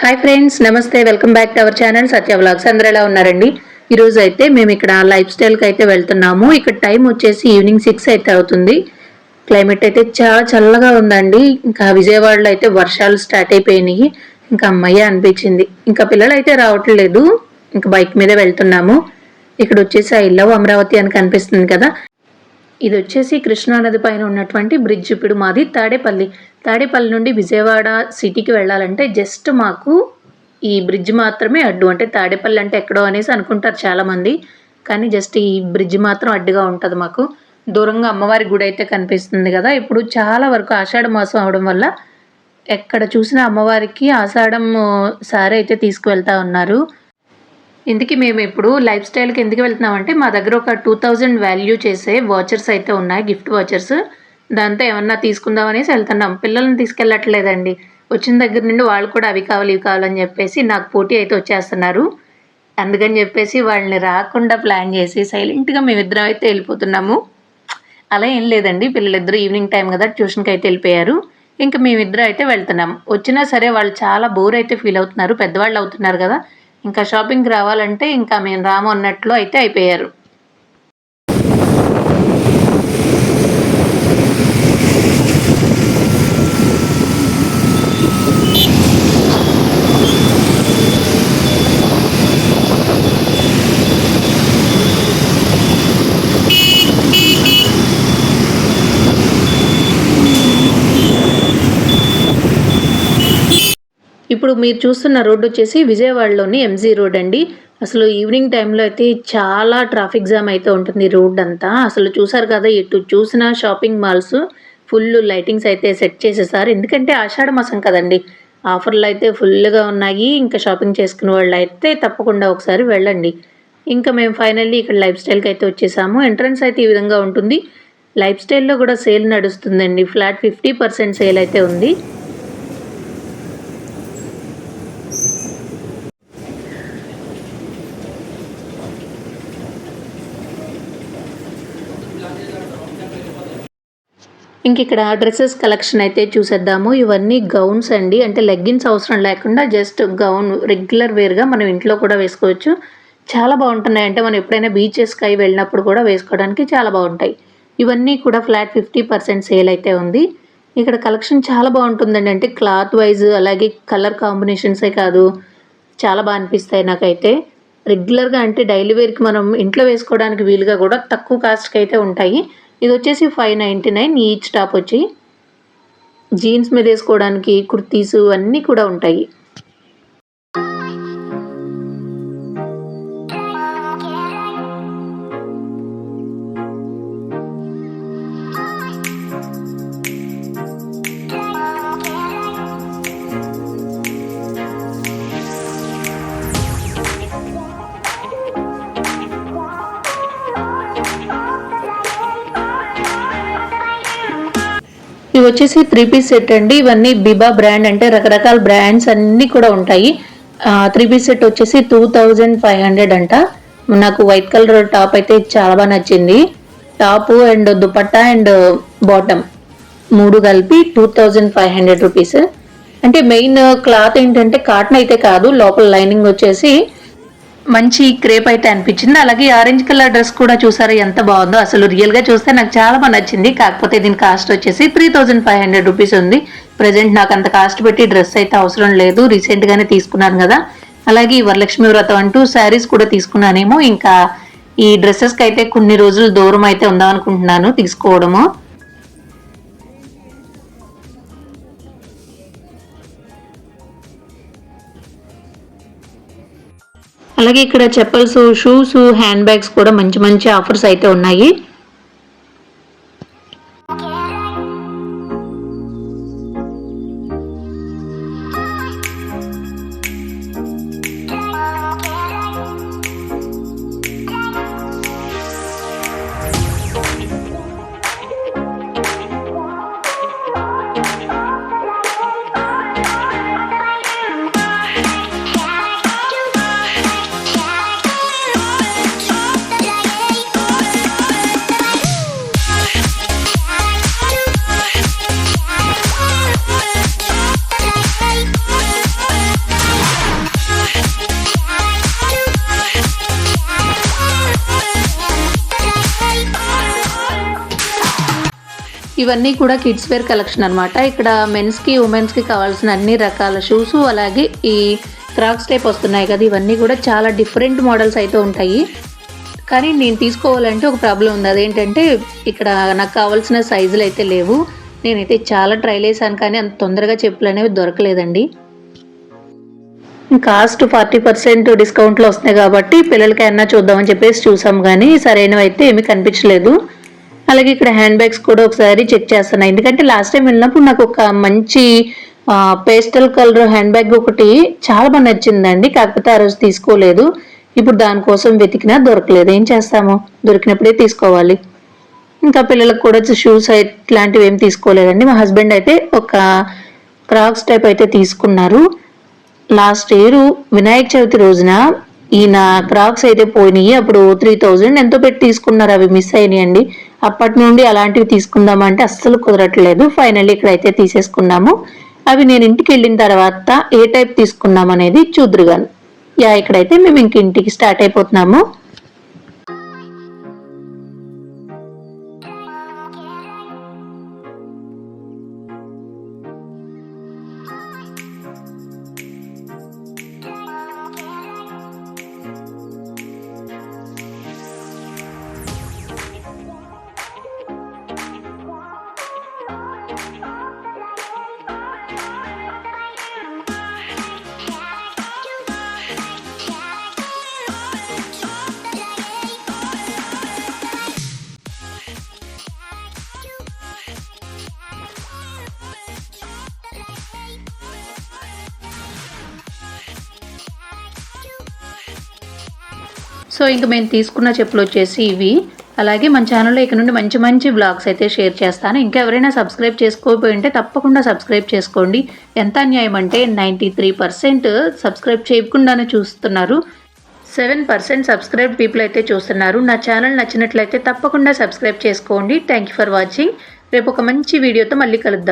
Hi friends, నమస్తే. Welcome back to our channel Satya vlogs. అందరూ ఎలా ఉన్నారండి? ఈ రోజు అయితే మేము ఇక్కడ లైఫ్ స్టైల్కి అయితే వెళ్తున్నాము. ఇక్కడ టైం వచ్చేసి ఈవినింగ్ 6 అయితే అవుతుంది. క్లైమేట్ అయితే చాలా చల్లగా ఉందండి. ఇంకా విజయవాడలో అయితే వర్షాలు స్టార్ట్ అయిపోయినాయి. ఇంకా అమ్మయ్య అనిపించింది. ఇంకా పిల్లలు అయితే రావట్లేదు. ఇంకా బైక్ మీద వెళ్తున్నాము. ఇక్కడ వచ్చేసి ఐ లవ్ అమరావతి అని కనిపిస్తుంది కదా, ఇది వచ్చేసి కృష్ణానది పైన ఉన్నటువంటి బ్రిడ్జ్. ఇప్పుడు మాది తాడేపల్లి నుండి విజయవాడ సిటీకి వెళ్ళాలంటే జస్ట్ మాకు ఈ బ్రిడ్జ్ మాత్రమే అడ్డు. అంటే తాడేపల్లి అంటే ఎక్కడో అనేసి అనుకుంటారు చాలామంది, కానీ జస్ట్ ఈ బ్రిడ్జ్ మాత్రం అడ్డుగా ఉంటుంది మాకు. దూరంగా అమ్మవారి గుడి అయితే కనిపిస్తుంది కదా. ఇప్పుడు చాలా వరకు ఆషాఢ మాసం అవడం వల్ల ఎక్కడ చూసినా అమ్మవారికి ఆషాఢం సారీ అయితే తీసుకువెళ్తా ఉన్నారు. ఇందుకే మేము ఇప్పుడు లైఫ్ స్టైల్కి ఎందుకు వెళ్తున్నామంటే మా దగ్గర ఒక 2000 వాల్యూ చేసే వాచర్స్ అయితే ఉన్నాయి, గిఫ్ట్ వాచర్స్. దాంతో ఏమన్నా తీసుకుందాం అనేసి వెళ్తున్నాం. పిల్లల్ని తీసుకెళ్ళట్లేదండి. వచ్చిన దగ్గర నుండి వాళ్ళు కూడా అవి కావాలి ఇవి కావాలని చెప్పేసి నాకు పోటీ అయితే వచ్చేస్తున్నారు. అందుకని చెప్పేసి వాళ్ళని రాకుండా ప్లాన్ చేసి సైలెంట్గా మేమిద్దరం అయితే వెళ్ళిపోతున్నాము. అలా ఏం లేదండి, పిల్లలిద్దరూ ఈవినింగ్ టైం కదా ట్యూషన్కి అయితే వెళ్ళిపోయారు. ఇంకా మేమిద్దరం అయితే వెళ్తున్నాం. వచ్చినా సరే వాళ్ళు చాలా బోర్ అయితే ఫీల్ అవుతున్నారు, పెద్దవాళ్ళు అవుతున్నారు కదా. ఇంకా షాపింగ్కి రావాలంటే ఇంకా మేము రాము అన్నట్లు అయితే అయిపోయారు. ఇప్పుడు మీరు చూస్తున్న రోడ్డు వచ్చేసి విజయవాడలోని ఎంజీ రోడ్ అండి. అసలు ఈవినింగ్ టైంలో అయితే చాలా ట్రాఫిక్ జామ్ అయితే ఉంటుంది రోడ్ అంతా. అసలు చూసారు కదా, ఎటు చూసినా షాపింగ్ మాల్స్, ఫుల్ లైటింగ్స్ అయితే సెట్ చేసేసారు. ఎందుకంటే ఆషాఢ మాసం కదండి, ఆఫర్లు అయితే ఫుల్గా ఉన్నాయి. ఇంకా షాపింగ్ చేసుకునే వాళ్ళు అయితే తప్పకుండా ఒకసారి వెళ్ళండి. ఇంకా మేము ఫైనల్లీ ఇక్కడ లైఫ్ స్టైల్కి అయితే వచ్చేసాము. ఎంట్రన్స్ అయితే ఈ విధంగా ఉంటుంది. లైఫ్ స్టైల్లో కూడా సేల్ నడుస్తుందండి. ఫ్లాట్ 50% సేల్ అయితే ఉంది. ఇంక ఇక్కడ డ్రెస్సెస్ కలెక్షన్ అయితే చూసేద్దాము. ఇవన్నీ గౌన్స్ అండి, అంటే లెగ్గిన్స్ అవసరం లేకుండా జస్ట్ గౌన్ రెగ్యులర్ వేర్గా మనం ఇంట్లో కూడా వేసుకోవచ్చు. చాలా బాగుంటున్నాయి. అంటే మనం ఎప్పుడైనా బీచెస్కి అవి వెళ్ళినప్పుడు కూడా వేసుకోవడానికి చాలా బాగుంటాయి. ఇవన్నీ కూడా ఫ్లాట్ 50% సేల్ అయితే ఉంది. ఇక్కడ కలెక్షన్ చాలా బాగుంటుందండి. అంటే క్లాత్ వైజ్ అలాగే కలర్ కాంబినేషన్సే కాదు, చాలా బాగా అనిపిస్తాయి నాకైతే. రెగ్యులర్గా అంటే డైలీ వేర్కి మనం ఇంట్లో వేసుకోవడానికి వీలుగా కూడా తక్కువ కాస్ట్కి అయితే ఉంటాయి. ఇది వచ్చేసి 599 ఈచ్ టాప్ వచ్చి. జీన్స్ మీద వేసుకోవడానికి కుర్తీసు అన్నీ కూడా ఉంటాయి. ఇవి వచ్చేసి 3 పీస్ సెట్ అండి. ఇవన్నీ బిబా బ్రాండ్, అంటే రకరకాల బ్రాండ్స్ అన్నీ కూడా ఉంటాయి. 3 పీస్ సెట్ వచ్చేసి 2500 అంట. నాకు వైట్ కలర్ టాప్ అయితే చాలా బాగా నచ్చింది. Top and dupatta and bottom 3 కలిపి 2500 రూపీస్. అంటే మెయిన్ క్లాత్ ఏంటంటే కాటన్ అయితే కాదు, లోపల లైనింగ్ వచ్చేసి మంచి క్రేప్ అయితే అనిపించింది. అలాగే ఆరెంజ్ కలర్ డ్రెస్ కూడా చూసారా ఎంత బాగుందో. అసలు రియల్గా చూస్తే నాకు చాలా బాగా నచ్చింది. కాకపోతే దీని కాస్ట్ వచ్చేసి 3500 రూపీస్ ఉంది. ప్రజెంట్ నాకు అంత కాస్ట్ పెట్టి డ్రెస్ అయితే అవసరం లేదు, రీసెంట్గానే తీసుకున్నాను కదా. అలాగే వరలక్ష్మి వ్రతం అంటూ శారీస్ కూడా తీసుకున్నానేమో. ఇంకా ఈ డ్రెస్సెస్కి అయితే కొన్ని రోజులు దూరం అయితే ఉందాం అనుకుంటున్నాను తీసుకోవడము. అలాగే ఇక్కడ చెప్పల్స్, షూస్, హ్యాండ్ బ్యాగ్స్ కూడా మంచి మంచి ఆఫర్స్ అయితే ఉన్నాయి. ఇవన్నీ కూడా కిడ్స్ వేర్ కలెక్షన్ అనమాట. ఇక్కడ మెన్స్కి ఉమెన్స్కి కావాల్సిన అన్ని రకాల షూస్, అలాగే ఈ క్రాక్స్ టైప్ వస్తున్నాయి కదా, ఇవన్నీ కూడా చాలా డిఫరెంట్ మోడల్స్ అయితే ఉంటాయి. కానీ నేను తీసుకోవాలంటే ఒక ప్రాబ్లం ఉంది. అదేంటంటే ఇక్కడ నాకు కావాల్సిన సైజులు అయితే లేవు. నేనైతే చాలా ట్రైల్ వేసాను కానీ అంత తొందరగా చెప్పులు అనేవి దొరకలేదండి. కాస్ట్ 40% డిస్కౌంట్లో వస్తున్నాయి కాబట్టి పిల్లలకి అన్నా చూద్దామని చెప్పేసి చూసాం, కానీ సరైనవి అయితే ఏమీ కనిపించలేదు. అలాగే ఇక్కడ హ్యాండ్ బ్యాగ్స్ కూడా ఒకసారి చెక్ చేస్తున్నాను, ఎందుకంటే లాస్ట్ టైం వెళ్ళినప్పుడు నాకు ఒక మంచి పేస్టల్ కలర్ హ్యాండ్ బ్యాగ్ ఒకటి చాలా బాగా నచ్చిందండి. కాకపోతే ఆ రోజు తీసుకోలేదు. ఇప్పుడు దానికోసం వెతికినా దొరకలేదు. ఏం చేస్తాము, దొరికినప్పుడే తీసుకోవాలి. ఇంకా పిల్లలకు కూడా షూస్ ఇట్లాంటివి ఏం తీసుకోలేదండి. మా హస్బెండ్ అయితే ఒక క్రాక్స్ టైప్ అయితే తీసుకున్నారు. లాస్ట్ ఇయర్ వినాయక చవితి రోజున ఈయన క్రాక్స్ అయితే పోయినాయి. అప్పుడు 3000 ఎంతో పెట్టి తీసుకున్నారు. అవి మిస్ అయినాయండి. అప్పటి నుండి అలాంటివి తీసుకుందామంటే అస్సలు కుదరట్లేదు. ఫైనల్లీ ఇక్కడైతే తీసేసుకున్నాము. అవి నేను ఇంటికి వెళ్ళిన తర్వాత ఏ టైప్ తీసుకున్నాం అనేది చూద్దురుగాను. ఇక్కడైతే మేము ఇంక ఇంటికి స్టార్ట్ అయిపోతున్నాము. సో ఇంక మేము తీసుకున్న చెప్పులు వచ్చేసి ఇవి. అలాగే మన ఛానల్లో ఇక నుండి మంచి మంచి బ్లాగ్స్ అయితే షేర్ చేస్తాను. ఇంకా ఎవరైనా సబ్స్క్రైబ్ చేసుకోకపోయి ఉంటే తప్పకుండా సబ్స్క్రైబ్ చేసుకోండి. ఎంత అన్యాయం అంటే 93% సబ్స్క్రైబ్ చేయకుండానే చూస్తున్నారు, 7% సబ్స్క్రైబ్ పీపుల్ అయితే చూస్తున్నారు. నా ఛానల్ నచ్చినట్లయితే తప్పకుండా సబ్స్క్రైబ్ చేసుకోండి. Thank you for watching. రేపు ఒక మంచి వీడియోతో మళ్ళీ కలుద్దాం.